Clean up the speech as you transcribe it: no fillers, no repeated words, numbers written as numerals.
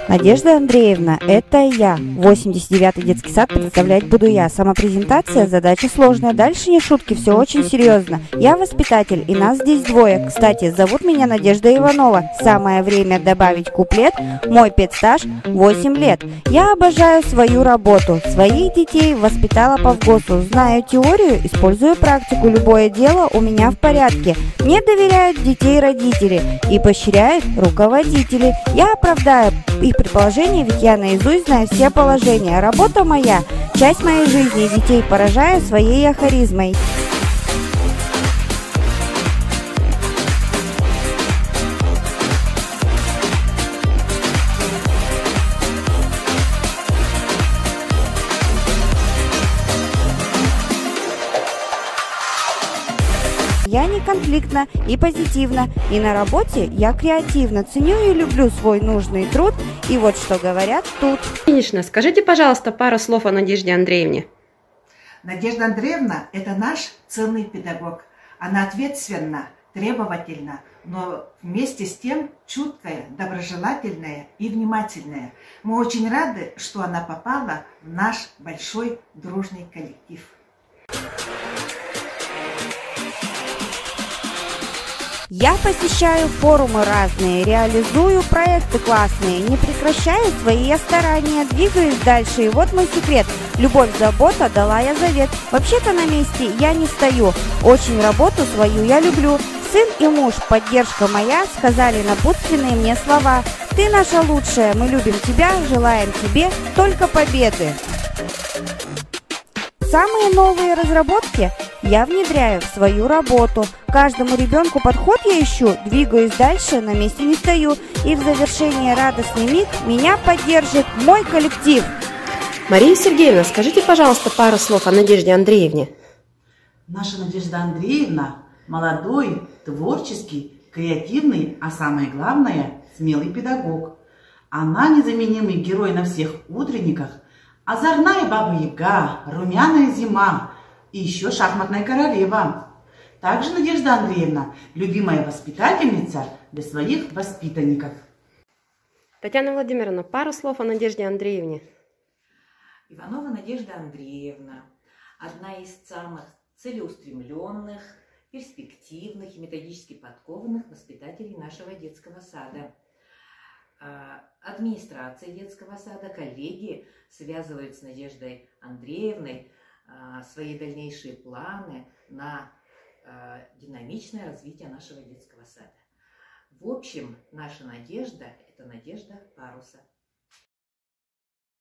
Надежда Андреевна, это я. 89-й детский сад представлять буду я. Самопрезентация – задача сложная. Дальше не шутки, все очень серьезно. Я воспитатель, и нас здесь двое. Кстати, зовут меня Надежда Иванова. Самое время добавить куплет. Мой педстаж – 8 лет. Я обожаю свою работу. Своих детей воспитала по ВГОСу. Знаю теорию, использую практику. Любое дело у меня в порядке. Мне доверяют детей родители и поощряют руководители. Я оправдаю их предположения, ведь я наизусть знаю все положения. Работа моя, часть моей жизни, детей поражаю своей харизмой. Я не конфликтна и позитивна, и на работе я креативна, ценю и люблю свой нужный труд, и вот что говорят тут. Ильинична, скажите, пожалуйста, пару слов о Надежде Андреевне. Надежда Андреевна – это наш ценный педагог. Она ответственна, требовательна, но вместе с тем чуткая, доброжелательная и внимательная. Мы очень рады, что она попала в наш большой дружный коллектив. Я посещаю форумы разные, реализую проекты классные, не прекращаю свои старания, двигаюсь дальше, и вот мой секрет. Любовь, забота, дала я завет. Вообще-то на месте я не стою, очень работу свою я люблю. Сын и муж, поддержка моя, сказали напутственные мне слова. Ты наша лучшая, мы любим тебя, желаем тебе только победы. Самые новые разработки я внедряю в свою работу. Каждому ребенку подход я ищу, двигаюсь дальше, на месте не стою. И в завершении радостный миг меня поддержит мой коллектив. Мария Сергеевна, скажите, пожалуйста, пару слов о Надежде Андреевне. Наша Надежда Андреевна молодой, творческий, креативный, а самое главное, смелый педагог. Она незаменимый герой на всех утренниках, озорная баба-яга, румяная зима и еще шахматная королева. Также Надежда Андреевна – любимая воспитательница для своих воспитанников. Татьяна Владимировна, пару слов о Надежде Андреевне. Иванова Надежда Андреевна – одна из самых целеустремленных, перспективных и методически подкованных воспитателей нашего детского сада. Администрация детского сада, коллеги связывают с Надеждой Андреевной свои дальнейшие планы на динамичное развитие нашего детского сада. В общем, наша надежда – это надежда паруса.